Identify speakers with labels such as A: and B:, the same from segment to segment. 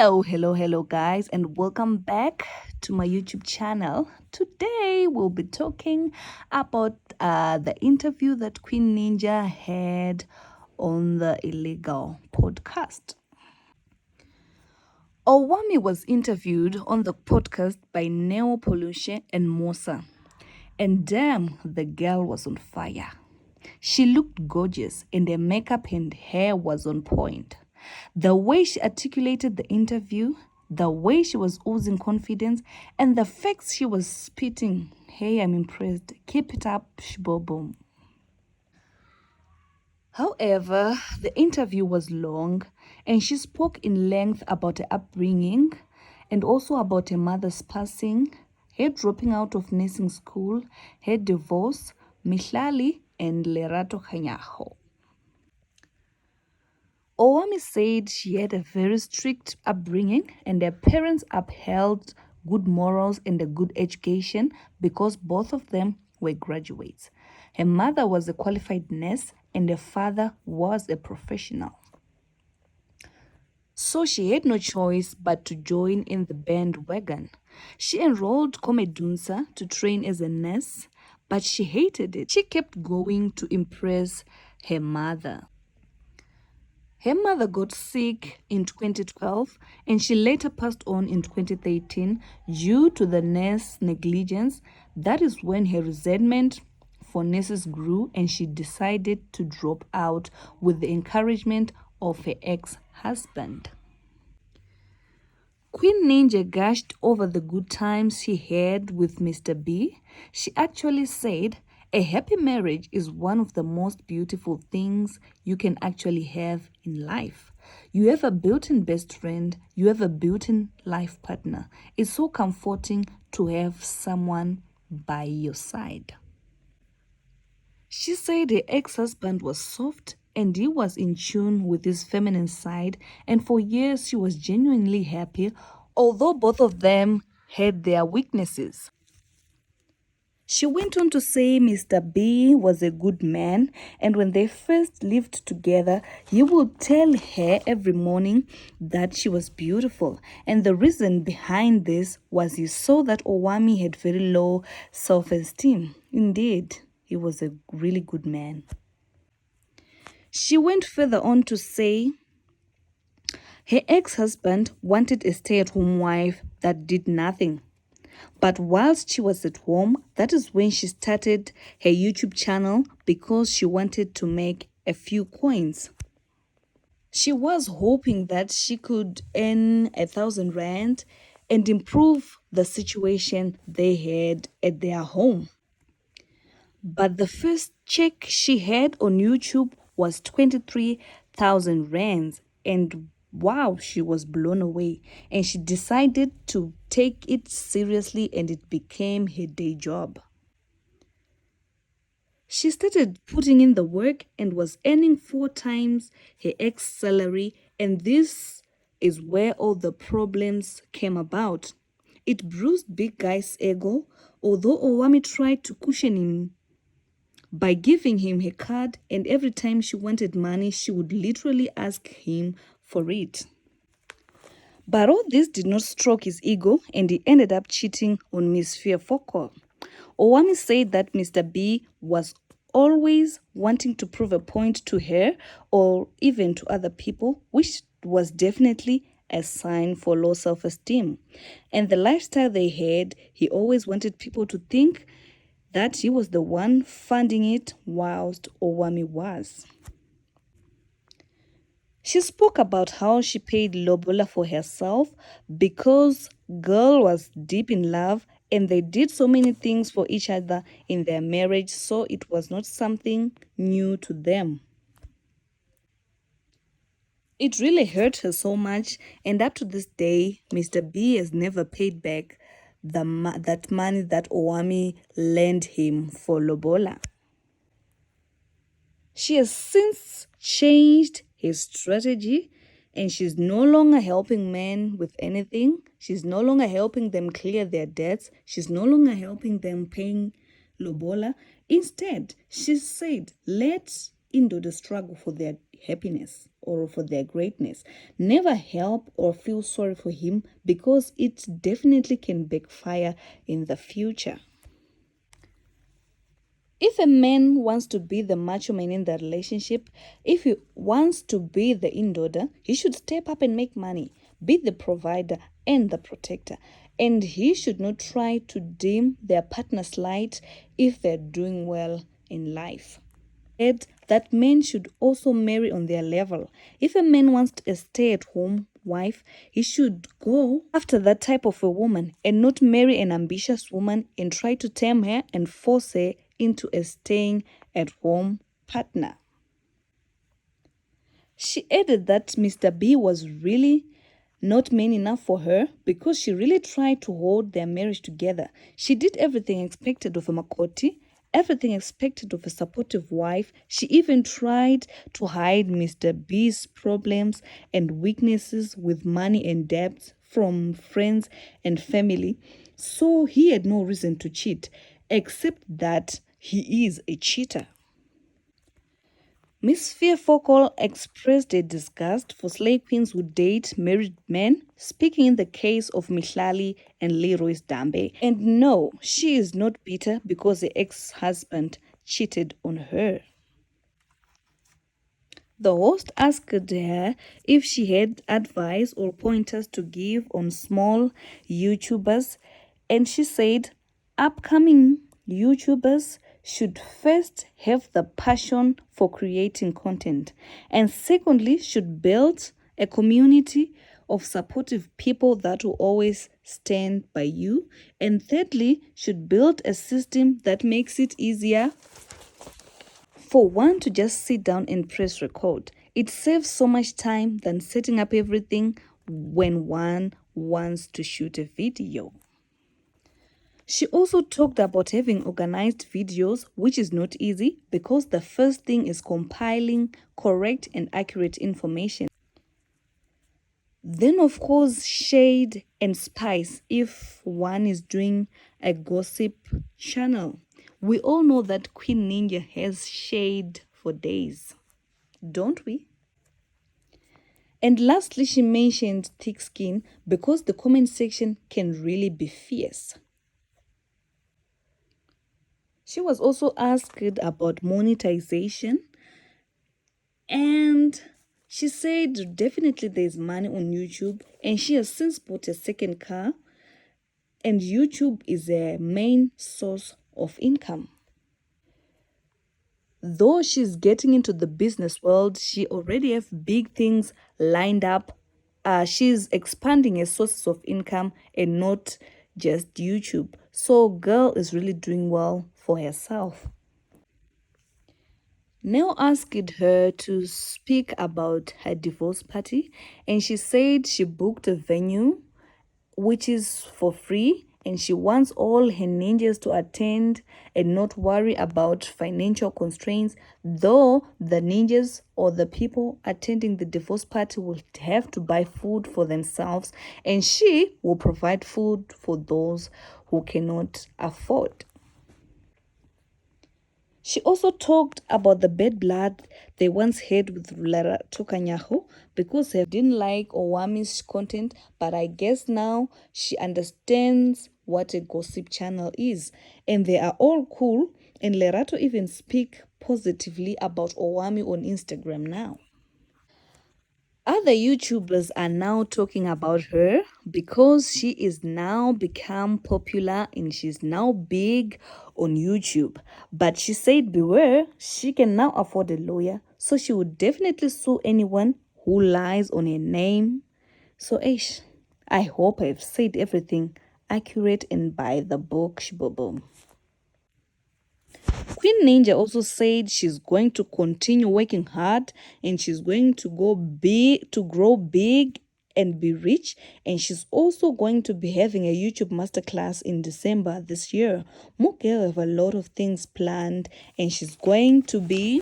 A: Hello, guys, and welcome back to my YouTube channel. Today, we'll be talking about the interview that Queen Ninja had on the Illegal podcast. Owamie was interviewed on the podcast by Neo Pollution and Mosa, and damn, the girl was on fire. She looked gorgeous, and her makeup and hair was on point. The way she articulated the interview, the way she was oozing confidence, and the facts she was spitting. Hey, I'm impressed. Keep it up, shbobo. However, the interview was long, and she spoke in length about her upbringing and also about her mother's passing, her dropping out of nursing school, her divorce, Mihlali, and Lerato Khanyaho. Owamie said she had a very strict upbringing and her parents upheld good morals and a good education because both of them were graduates. Her mother was a qualified nurse and her father was a professional. So she had no choice but to join in the bandwagon. She enrolled Komedunsa to train as a nurse, but she hated it. She kept going to impress her mother. Her mother got sick in 2012 and she later passed on in 2013 due to the nurse negligence. That is when her resentment for nurses grew and she decided to drop out with the encouragement of her ex-husband. Queen Ninja gushed over the good times she had with Mr. B. She actually said, "A happy marriage is one of the most beautiful things you can actually have in life. You have a built-in best friend, you have a built-in life partner. It's so comforting to have someone by your side." She said her ex-husband was soft and he was in tune with his feminine side, and for years she was genuinely happy, although both of them had their weaknesses. She went on to say Mr. B was a good man, and when they first lived together, he would tell her every morning that she was beautiful. And the reason behind this was he saw that Owamie had very low self-esteem. Indeed, he was a really good man. She went further on to say her ex-husband wanted a stay-at-home wife that did nothing. But whilst she was at home, that is when she started her YouTube channel because she wanted to make a few coins. She was hoping that she could earn 1,000 rand and improve the situation they had at their home. But the first check she had on YouTube was 23,000 rands, and wow, she was blown away, and she decided to take it seriously and it became her day job. She started putting in the work and was earning 4 times her ex-salary, and this is where all the problems came about. It bruised Big Guy's ego, although Owamie tried to cushion him by giving him her card, and every time she wanted money, she would literally ask him for it. But all this did not stroke his ego, and he ended up cheating on Miss Fearfoko. Owamie said that Mr. B was always wanting to prove a point to her or even to other people, which was definitely a sign for low self-esteem. And the lifestyle they had, he always wanted people to think that he was the one funding it whilst Owamie was. She spoke about how she paid lobola for herself because girl was deep in love and they did so many things for each other in their marriage, so it was not something new to them. It really hurt her so much, and up to this day, Mr. B has never paid back that money that Owamie lent him for lobola. She has since changed his strategy, and she's no longer helping men with anything. She's no longer helping them clear their debts. She's no longer helping them paying lobola. Instead, she said, let Indoda struggle for their happiness. or for their greatness. Never help or feel sorry for him because it definitely can backfire in the future. If a man wants to be the macho man in the relationship, if he wants to be the in-order, he should step up and make money, be the provider and the protector. And he should not try to dim their partner's light if they're doing well in life. That men should also marry on their level. If a man wants a stay-at-home wife, he should go after that type of a woman and not marry an ambitious woman and try to tame her and force her into a staying-at-home partner. She added that Mr. B was really not man enough for her because she really tried to hold their marriage together. She did everything expected of a Makoti, everything expected of a supportive wife. She even tried to hide Mr. B's problems and weaknesses with money and debts from friends and family. So he had no reason to cheat, except that he is a cheater. Miss Fearfokol expressed a disgust for slave queens who date married men, speaking in the case of Mihlali and Leroy's Dambe. And no, she is not bitter because the ex-husband cheated on her. The host asked her if she had advice or pointers to give on small YouTubers, and she said upcoming YouTubers should first have the passion for creating content, and secondly, should build a community of supportive people that will always stand by you, and thirdly, should build a system that makes it easier for one to just sit down and press record. It saves so much time than setting up everything when one wants to shoot a video. She also talked about having organized videos, which is not easy because the first thing is compiling correct and accurate information. Then, of course, shade and spice if one is doing a gossip channel. We all know that Queen Ninja has shade for days, don't we? And lastly, she mentioned thick skin because the comment section can really be fierce. She was also asked about monetization, and she said definitely there's money on YouTube, and she has since bought a second car, and YouTube is a main source of income. Though she's getting into the business world, she already have big things lined up. She's expanding her sources of income and not just YouTube. So girl is really doing well for herself. Nell asked her to speak about her divorce party, and she said she booked a venue which is for free, and she wants all her ninjas to attend and not worry about financial constraints, though the ninjas or the people attending the divorce party will have to buy food for themselves, and she will provide food for those who cannot afford. She also talked about the bad blood they once had with Lerato Kanyaho because they didn't like Owamie's content, but I guess now she understands what a gossip channel is. And they are all cool, and Lerato even speak positively about Owamie on Instagram now. Other YouTubers are now talking about her because she is now become popular and she's now big on YouTube. But she said beware, she can now afford a lawyer, so she would definitely sue anyone who lies on her name. So Ish, I hope I've said everything accurate and by the book, Shibobo. Queen Ninja also said she's going to continue working hard and she's going to grow big and be rich, and she's also going to be having a YouTube masterclass in December this year. Mugel have a lot of things planned, and she's going to be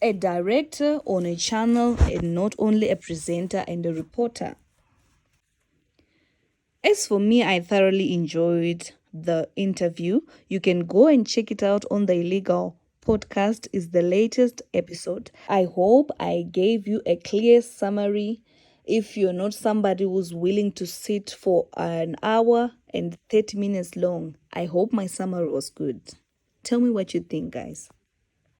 A: a director on a channel and not only a presenter and a reporter. As for me, I thoroughly enjoyed the interview. You can go and check it out on the Illegal podcast is the latest episode. I hope I gave you a clear summary. If you're not somebody who's willing to sit for an hour and 30 minutes long, I hope my summary was good. Tell me what you think, guys.